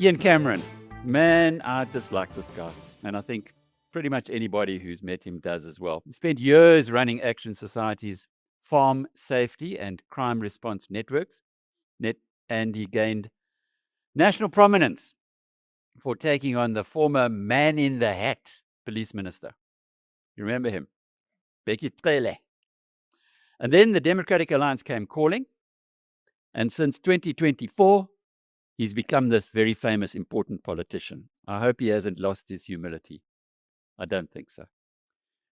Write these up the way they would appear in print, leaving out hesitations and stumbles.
Ian Cameron, man, I just like this guy. And I think pretty much anybody who's met him does as well. He spent years running Action Society's farm safety and crime response networks, and he gained national prominence for taking on the former man in the hat police minister. You remember him? Brigadiers. And then the Democratic Alliance came calling. And since 2024, he's become this very famous, important politician. I hope he hasn't lost his humility. I don't think so.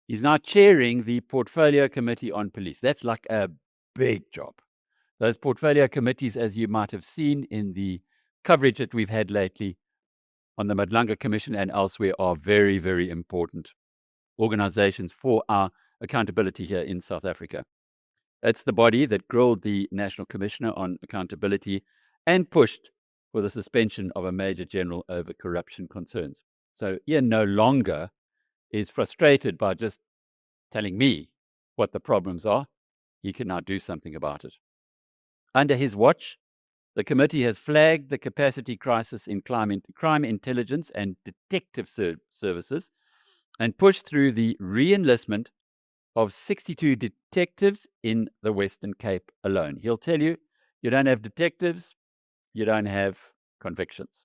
He's now chairing the Portfolio Committee on Police. That's like a big job. Those portfolio committees, as you might have seen in the coverage that we've had lately on the Madlanga Commission and elsewhere, are very, very important organizations for our accountability here in South Africa. It's the body that grilled the National Commissioner on Accountability and pushed for the suspension of a Major General over corruption concerns. So Ian no longer is frustrated by just telling me what the problems are. He can now do something about it. Under his watch, the committee has flagged the capacity crisis in crime intelligence and detective services and pushed through the re-enlistment of 62 detectives in the Western Cape alone. He'll tell you, you don't have detectives, you don't have convictions.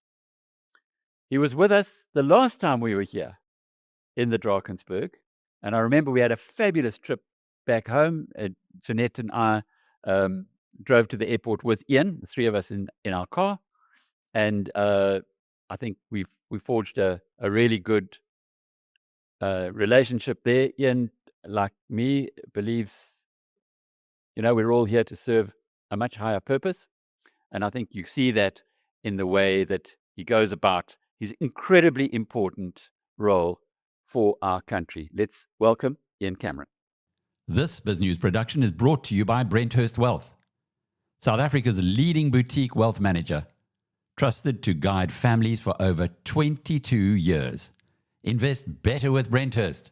He was with us the last time we were here in the Drakensberg, and I remember we had a fabulous trip back home. Jeanette and I drove to the airport with Ian, the three of us in our car, and I think we forged a really good relationship there. Ian, like me, believes, we're all here to serve a much higher purpose, and I think you see that in the way that he goes about his incredibly important role for our country. Let's welcome Ian Cameron. This BizNews production is brought to you by Brenthurst Wealth, South Africa's leading boutique wealth manager, trusted to guide families for over 22 years. Invest better with Brenthurst.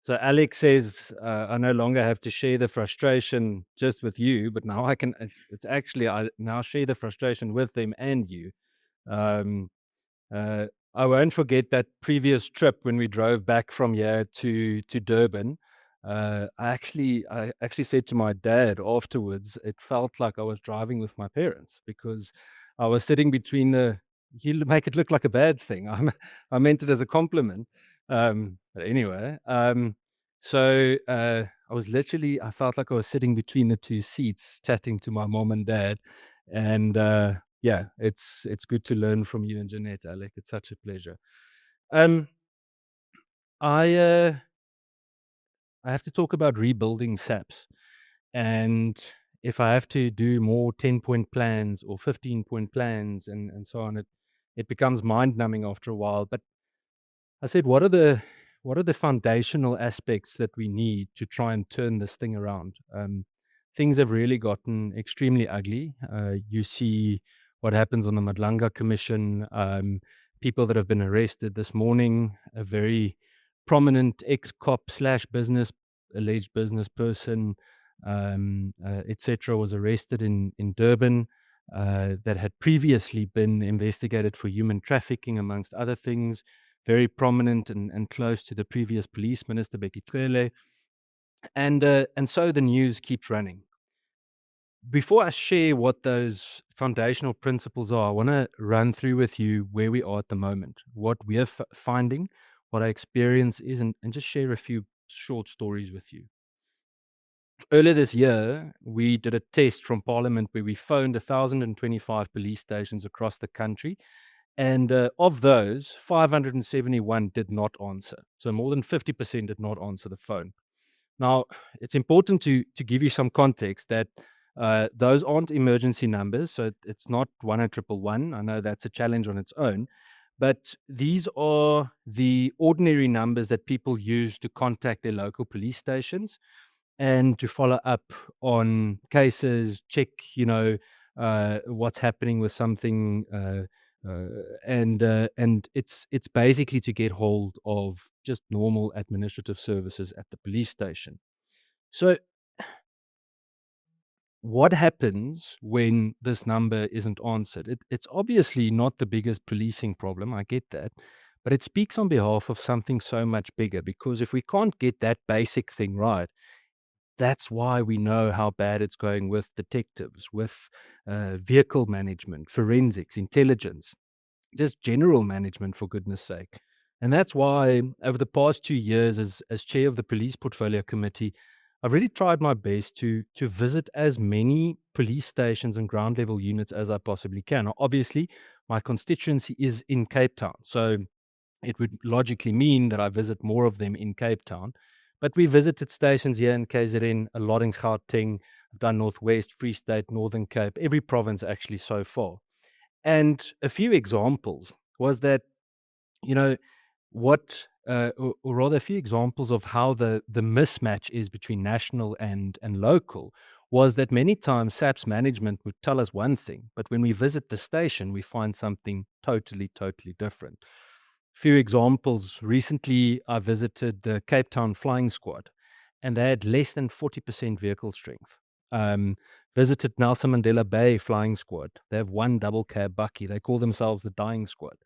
So Alex says, I no longer have to share the frustration just with you, but now I now share the frustration with them and you. I won't forget that previous trip when we drove back from here to Durban. I actually said to my dad afterwards, it felt like I was driving with my parents because I was sitting between you make it look like a bad thing. I meant it as a compliment. But anyway, so I felt like I was sitting between the two seats chatting to my mom and dad. And yeah, it's good to learn from you and Jeanette, Alec. It's such a pleasure. I have to talk about rebuilding SAPS. And if I have to do more 10-point plans or 15-point plans and so on, it becomes mind-numbing after a while. But I said, what are the foundational aspects that we need to try and turn this thing around? Things have really gotten extremely ugly. You see what happens on the Madlanga Commission, people that have been arrested this morning, a very prominent ex-cop / alleged business person, etc., was arrested in Durban, that had previously been investigated for human trafficking, amongst other things, very prominent and close to the previous police minister, Brigadiers. And so the news keeps running. Before I share what those foundational principles are, I want to run through with you where we are at the moment, what we are finding, what our experience is, and just share a few short stories with you. Earlier this year, we did a test from Parliament where we phoned 1,025 police stations across the country, and of those, 571 did not answer. So more than 50% did not answer the phone. Now, it's important to give you some context that those aren't emergency numbers, so it's not 10111. I know that's a challenge on its own, but these are the ordinary numbers that people use to contact their local police stations and to follow up on cases, check, what's happening with something And it's basically to get hold of just normal administrative services at the police station. So what happens when this number isn't answered? It's obviously not the biggest policing problem, I get that, but it speaks on behalf of something so much bigger, because if we can't get that basic thing right, that's why we know how bad it's going with detectives, with vehicle management, forensics, intelligence, just general management, for goodness sake. And that's why over the past 2 years, as chair of the police portfolio committee, I've really tried my best to visit as many police stations and ground level units as I possibly can. Now, obviously, my constituency is in Cape Town, so it would logically mean that I visit more of them in Cape Town. But we visited stations here in KZN, a lot in Gauteng. I've done Northwest, Free State, Northern Cape, every province actually so far. And a few examples was that, you know, or rather a few examples of how the mismatch is between national and local, was that many times SAPS management would tell us one thing, but when we visit the station, we find something totally, totally different. Few examples. Recently, I visited the Cape Town Flying Squad, and they had less than 40% vehicle strength. Um, Visited Nelson Mandela Bay Flying Squad. They have one double cab bucky. They call themselves the Dying Squad.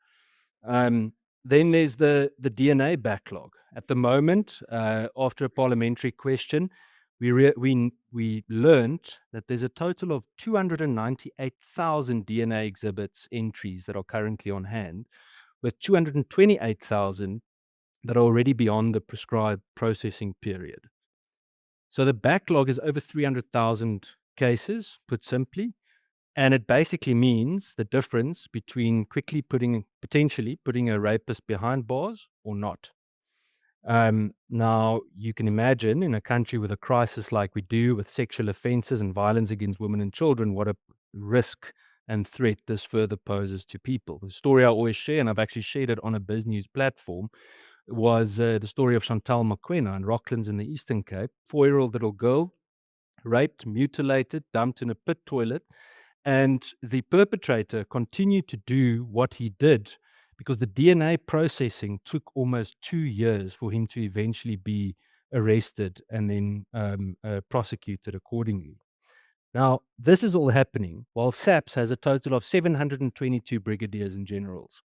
Then there's the DNA backlog. At the moment, after a parliamentary question, we learned that there's a total of 298,000 DNA exhibits entries that are currently on hand, with 228,000 that are already beyond the prescribed processing period. So the backlog is over 300,000 cases, put simply, and it basically means the difference between potentially putting a rapist behind bars or not. Now, you can imagine in a country with a crisis like we do, with sexual offenses and violence against women and children, what a risk and threat this further poses to people. The story I always share, and I've actually shared it on a BizNews platform, was the story of Chantal Mokoena in Rocklands in the Eastern Cape. 4-year-old little girl, raped, mutilated, dumped in a pit toilet. And the perpetrator continued to do what he did because the DNA processing took almost 2 years for him to eventually be arrested and then prosecuted accordingly. Now, this is all happening while SAPS has a total of 722 brigadiers and generals,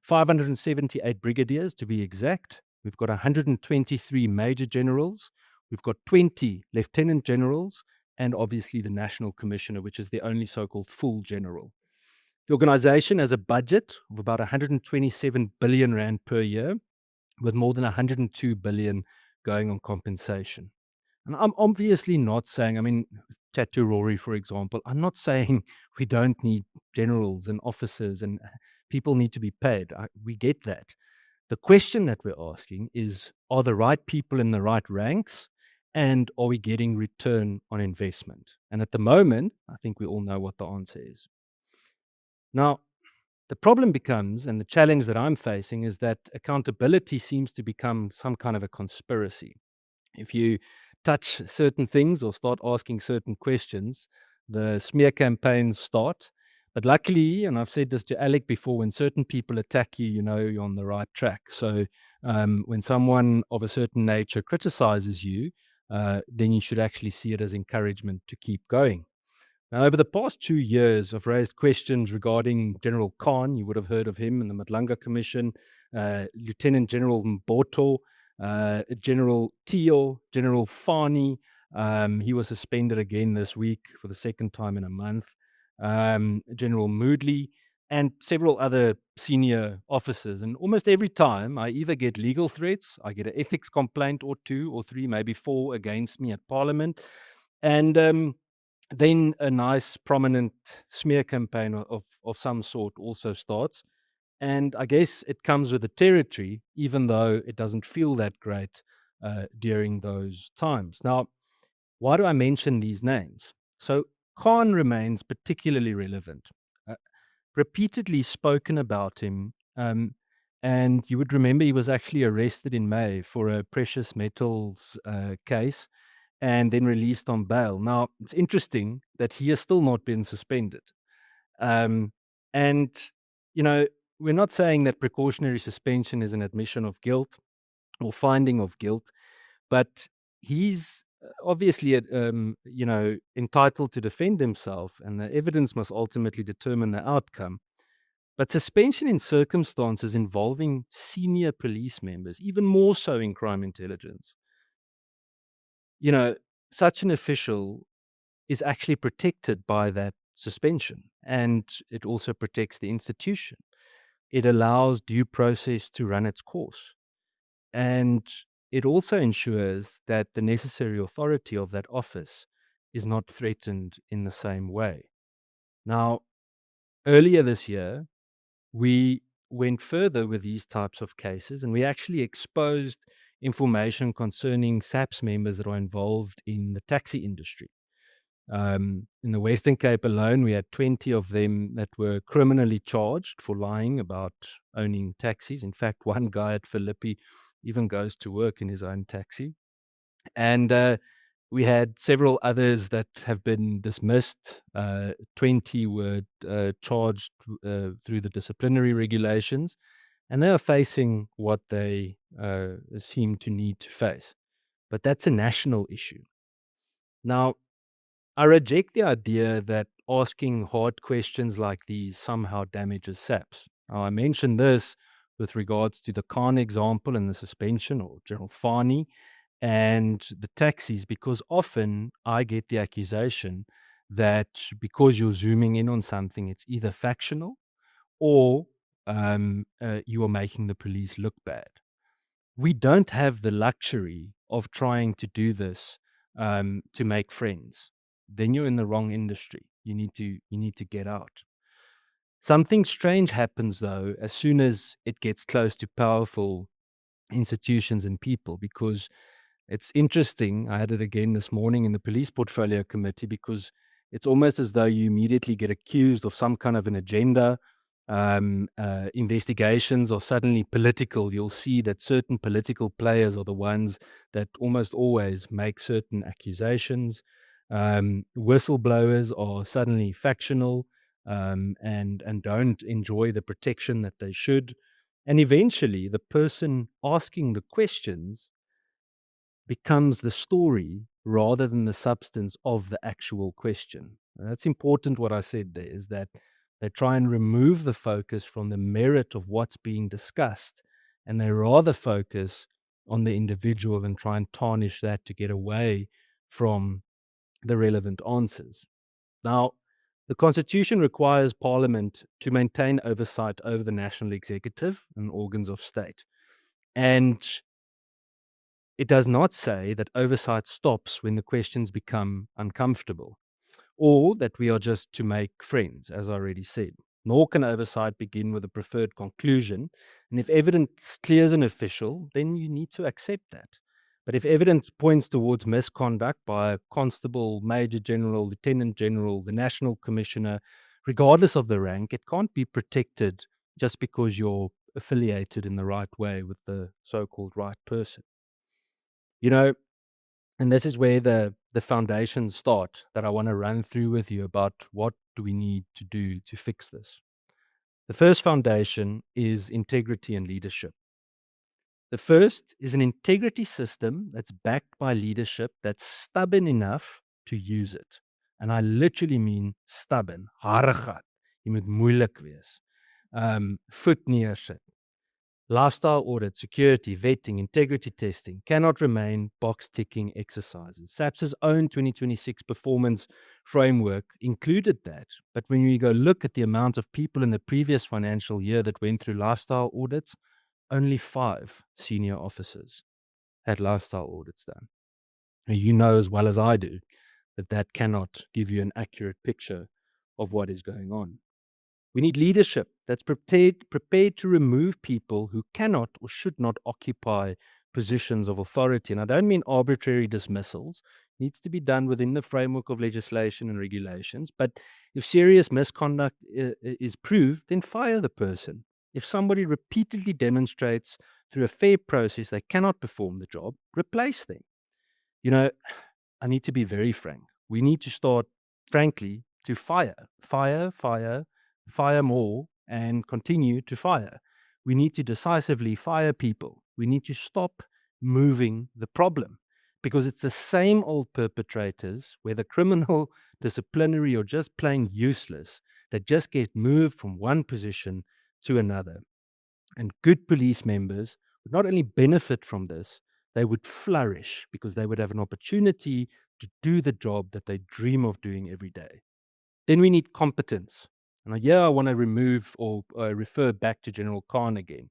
578 brigadiers to be exact. We've got 123 major generals. We've got 20 lieutenant generals, and obviously the National Commissioner, which is the only so-called full general. The organization has a budget of about 127 billion rand per year, with more than 102 billion going on compensation. And I'm obviously not saying, Tattoo Rory, for example, I'm not saying we don't need generals and officers and people need to be paid. We get that. The question that we're asking is, are the right people in the right ranks, and are we getting return on investment? And at the moment, I think we all know what the answer is. Now, the problem becomes, and the challenge that I'm facing, is that accountability seems to become some kind of a conspiracy. If you touch certain things or start asking certain questions, the smear campaigns start. But luckily, and I've said this to Alec before, when certain people attack you, you know you're on the right track. So when someone of a certain nature criticizes you, then you should actually see it as encouragement to keep going. Now, over the past 2 years, I've raised questions regarding General Khan. You would have heard of him in the Madlanga Commission, Lieutenant General Mboto, General Tio, General Fani. He was suspended again this week for the second time in a month. General Moodley, and several other senior officers. And almost every time I either get legal threats, I get an ethics complaint or 2 or 3, maybe 4 against me at Parliament. And then a nice prominent smear campaign of some sort also starts. And I guess it comes with the territory, even though it doesn't feel that great during those times. Now, why do I mention these names? So Khan remains particularly relevant. Repeatedly spoken about him. And you would remember he was actually arrested in May for a precious metals case and then released on bail. Now, it's interesting that he has still not been suspended. And, we're not saying that precautionary suspension is an admission of guilt or finding of guilt, but he's obviously, entitled to defend himself, and the evidence must ultimately determine the outcome. But suspension in circumstances involving senior police members, even more so in crime intelligence, such an official is actually protected by that suspension, and it also protects the institution. It allows due process to run its course, and it also ensures that the necessary authority of that office is not threatened in the same way. Now, earlier this year, we went further with these types of cases, and we actually exposed information concerning SAPS members that are involved in the taxi industry. In the Western Cape alone, we had 20 of them that were criminally charged for lying about owning taxis. In fact, one guy at Philippi even goes to work in his own taxi. And we had several others that have been dismissed. 20 were charged through the disciplinary regulations, and they are facing what they seem to need to face. But that's a national issue. Now, I reject the idea that asking hard questions like these somehow damages SAPS. Now, I mentioned this with regards to the Khan example and the suspension, or General Fani, and the taxis, because often I get the accusation that because you're zooming in on something, it's either factional or you are making the police look bad. We don't have the luxury of trying to do this to make friends. Then you're in the wrong industry. You need to get out. Something strange happens though as soon as it gets close to powerful institutions and people, because it's interesting. I had it again this morning in the police portfolio committee, because it's almost as though you immediately get accused of some kind of an agenda. Investigations are suddenly political. You'll see that certain political players are the ones that almost always make certain accusations. Whistleblowers are suddenly factional and don't enjoy the protection that they should. And eventually, the person asking the questions becomes the story rather than the substance of the actual question. And that's important. What I said there is that they try and remove the focus from the merit of what's being discussed, and they rather focus on the individual and try and tarnish that to get away from the relevant answers. Now, the Constitution requires Parliament to maintain oversight over the national executive and organs of state. And it does not say that oversight stops when the questions become uncomfortable, or that we are just to make friends, as I already said. Nor can oversight begin with a preferred conclusion. And if evidence clears an official, then you need to accept that. But if evidence points towards misconduct by a constable, major general, lieutenant general, the national commissioner, regardless of the rank, it can't be protected just because you're affiliated in the right way with the so-called right person. And this is where the foundations start that I want to run through with you about what do we need to do to fix this. The first foundation is integrity and leadership. The first is an integrity system that's backed by leadership that's stubborn enough to use it. And I literally mean stubborn. Harregat. Jy moet moeilik wees. Voet neersit. Lifestyle audit, security, vetting, integrity testing cannot remain box-ticking exercises. SAPS's own 2026 performance framework included that. But when we go look at the amount of people in the previous financial year that went through lifestyle audits, only 5 senior officers had lifestyle audits done. And you know as well as I do that that cannot give you an accurate picture of what is going on. We need leadership that's prepared to remove people who cannot or should not occupy positions of authority. And I don't mean arbitrary dismissals. It needs to be done within the framework of legislation and regulations. But if serious misconduct is proved, then fire the person. If somebody repeatedly demonstrates through a fair process they cannot perform the job, replace them. I need to be very frank. We need to start, frankly, to fire more and continue to fire. We need to decisively fire people. We need to stop moving the problem, because it's the same old perpetrators, whether criminal, disciplinary, or just plain useless, that just get moved from one position to another. And good police members would not only benefit from this, they would flourish because they would have an opportunity to do the job that they dream of doing every day. Then we need competence. And here I want to remove or refer back to General Khan again.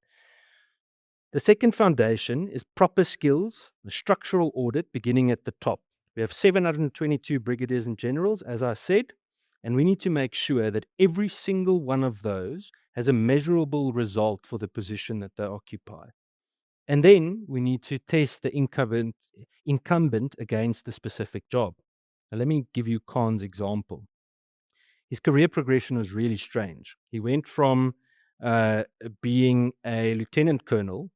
The second foundation is proper skills, the structural audit beginning at the top. We have 722 brigadiers and generals, as I said, and we need to make sure that every single one of those has a measurable result for the position that they occupy. And then we need to test the incumbent against the specific job. Now, let me give you Khan's example. His career progression was really strange. He went from being a lieutenant colonel,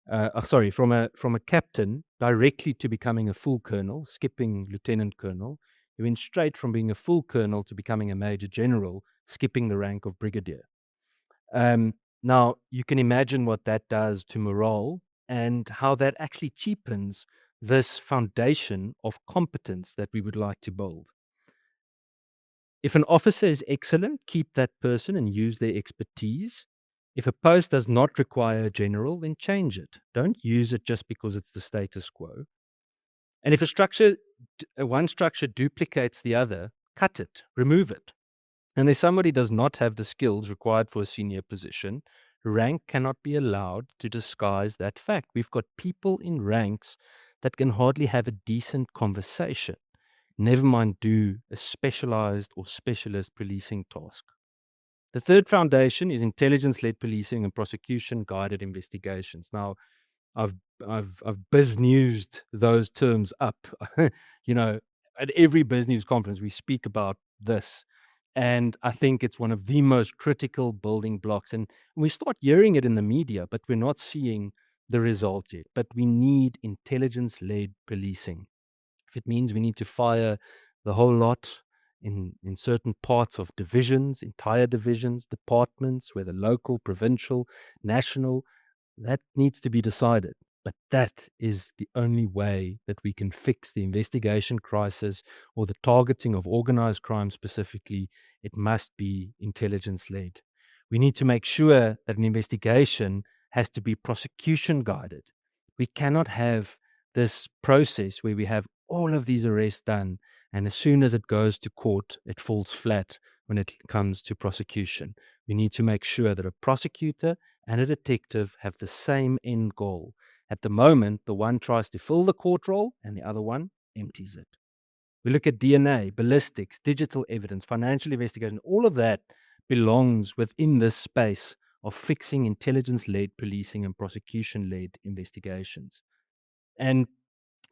from a captain directly to becoming a full colonel, skipping lieutenant colonel. He went straight from being a full colonel to becoming a major general, skipping the rank of brigadier. Now, you can imagine what that does to morale and how that actually cheapens this foundation of competence that we would like to build. If an officer is excellent, keep that person and use their expertise. If a post does not require a general, then change it. Don't use it just because it's the status quo. And if one structure duplicates the other, cut it, remove it. And if somebody does not have the skills required for a senior position, rank cannot be allowed to disguise that fact. We've got people in ranks that can hardly have a decent conversation, never mind do a specialized or specialist policing task. The third foundation is intelligence-led policing and prosecution-guided investigations. Now, I've biz-newsed those terms up. At every biz news conference, we speak about this. And I think it's one of the most critical building blocks. And we start hearing it in the media, but we're not seeing the result yet. But we need intelligence-led policing. If it means we need to fire the whole lot in certain parts of divisions, entire divisions, departments, whether local, provincial, national, that needs to be decided. But that is the only way that we can fix the investigation crisis or the targeting of organized crime specifically. It must be intelligence-led. We need to make sure that an investigation has to be prosecution guided. We cannot have this process where we have all of these arrests done, and as soon as it goes to court, it falls flat when it comes to prosecution. We need to make sure that a prosecutor and a detective have the same end goal. At the moment, the one tries to fill the court roll and the other one empties it. We look at DNA, ballistics, digital evidence, financial investigation. All of that belongs within this space of fixing intelligence-led policing and prosecution-led investigations. And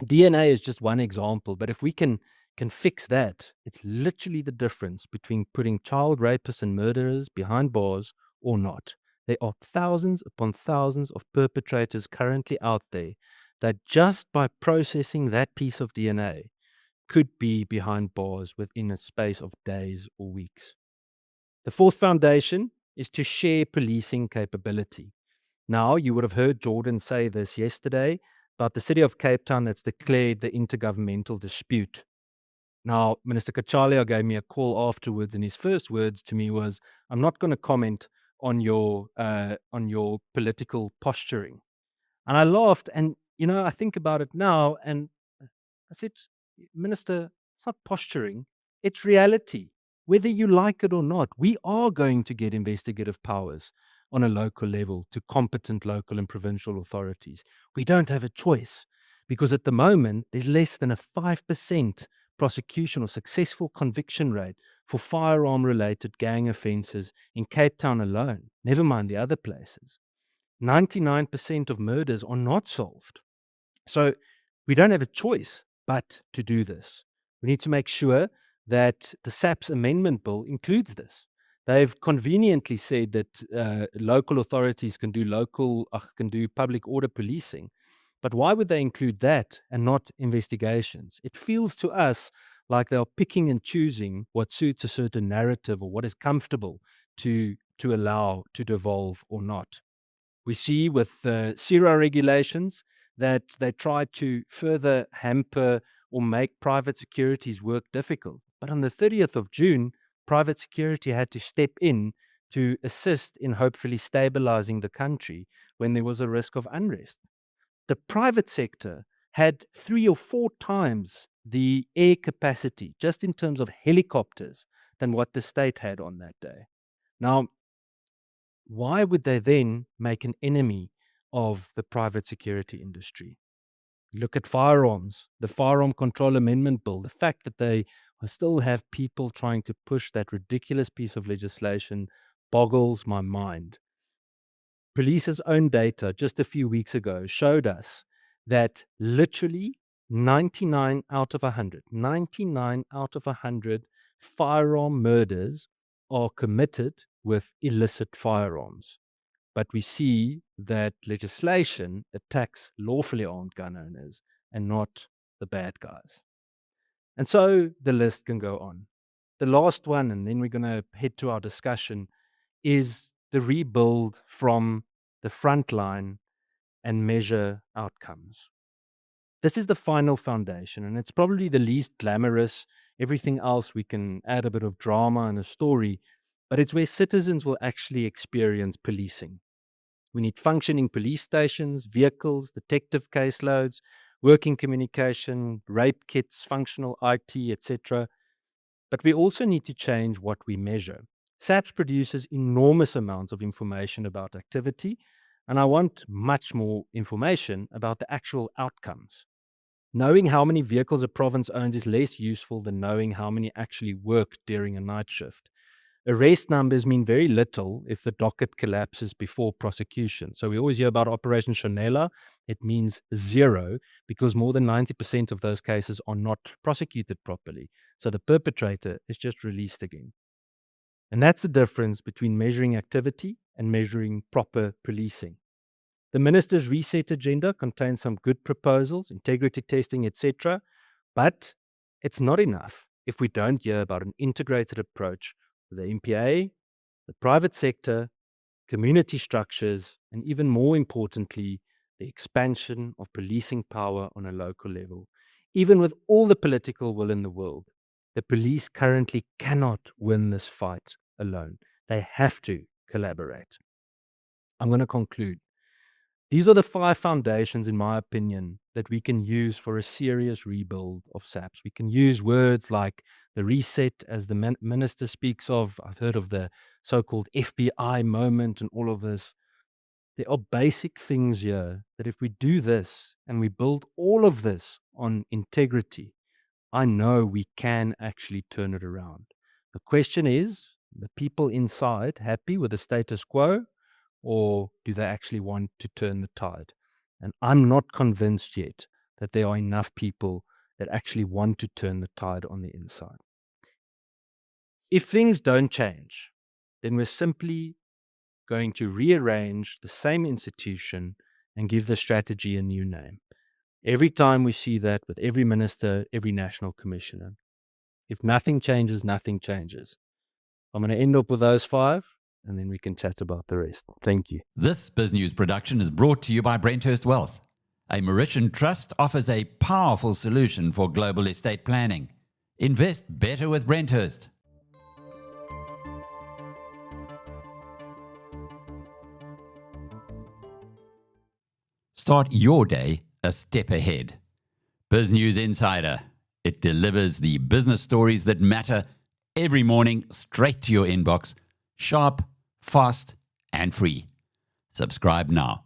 DNA is just one example, but if we can fix that, it's literally the difference between putting child rapists and murderers behind bars or not. There are thousands upon thousands of perpetrators currently out there that just by processing that piece of DNA could be behind bars within a space of days or weeks. The fourth foundation is to share policing capability. Now, you would have heard Jordan say this yesterday about the city of Cape Town that's declared the intergovernmental dispute. Now, Minister Kachalia gave me a call afterwards, and his first words to me was, I'm not going to comment on your political posturing. And I laughed, and I think about it now, and I said, Minister, it's not posturing, it's reality. Whether you like it or not, we are going to get investigative powers on a local level to competent local and provincial authorities. We don't have a choice, because at the moment, there's less than a 5% prosecution or successful conviction rate for firearm-related gang offences in Cape Town alone, never mind the other places. 99% of murders are not solved. So we don't have a choice but to do this. We need to make sure that the SAPS amendment bill includes this. They've conveniently said that local authorities can do public order policing. But why would they include that and not investigations? It feels to us like they're picking and choosing what suits a certain narrative or what is comfortable to to allow to devolve or not. We see with the CIRA regulations that they try to further hamper or make private securities work difficult. But on the 30th of June, private security had to step in to assist in hopefully stabilizing the country when there was a risk of unrest. The private sector had 3 or 4 times the air capacity, just in terms of helicopters, than what the state had on that day. Now, why would they then make an enemy of the private security industry? Look at firearms, the Firearm Control Amendment Bill, the fact that they still have people trying to push that ridiculous piece of legislation boggles my mind. Police's own data just a few weeks ago showed us that literally 99 out of 100 firearm murders are committed with illicit firearms. But we see that legislation attacks lawfully armed gun owners and not the bad guys. And so the list can go on. The last one, and then we're going to head to our discussion, is the rebuild from the front line and measure outcomes. This is the final foundation, and it's probably the least glamorous. Everything else we can add a bit of drama and a story, but it's where citizens will actually experience policing. We need functioning police stations, vehicles, detective caseloads, working communication, rape kits, functional IT, etc. But we also need to change what we measure. SAPS produces enormous amounts of information about activity, and I want much more information about the actual outcomes. Knowing how many vehicles a province owns is less useful than knowing how many actually work during a night shift. Arrest numbers mean very little if the docket collapses before prosecution. So we always hear about Operation Shonela. It means 0 because more than 90% of those cases are not prosecuted properly. So the perpetrator is just released again. And that's the difference between measuring activity and measuring proper policing. The minister's reset agenda contains some good proposals, integrity testing, etc. But it's not enough if we don't hear about an integrated approach with the MPA, the private sector, community structures, and even more importantly, the expansion of policing power on a local level. Even with all the political will in the world, the police currently cannot win this fight alone. They have to collaborate. I'm going to conclude. These are the 5 foundations, in my opinion, that we can use for a serious rebuild of SAPS. We can use words like the reset, as the minister speaks of. I've heard of the so-called FBI moment and all of this. There are basic things here that if we do this and we build all of this on integrity, I know we can actually turn it around. The question is, the people inside happy with the status quo? Or do they actually want to turn the tide? And I'm not convinced yet that there are enough people that actually want to turn the tide on the inside. If things don't change, then we're simply going to rearrange the same institution and give the strategy a new name. Every time we see that with every minister, every national commissioner. If nothing changes, nothing changes. I'm going to end up with those 5. And then we can chat about the rest. Thank you. This BizNews production is brought to you by Brenthurst Wealth. A Mauritian trust offers a powerful solution for global estate planning. Invest better with Brenthurst. Start your day a step ahead. BizNews Insider. It delivers the business stories that matter every morning straight to your inbox. Sharp, fast, and free. Subscribe now.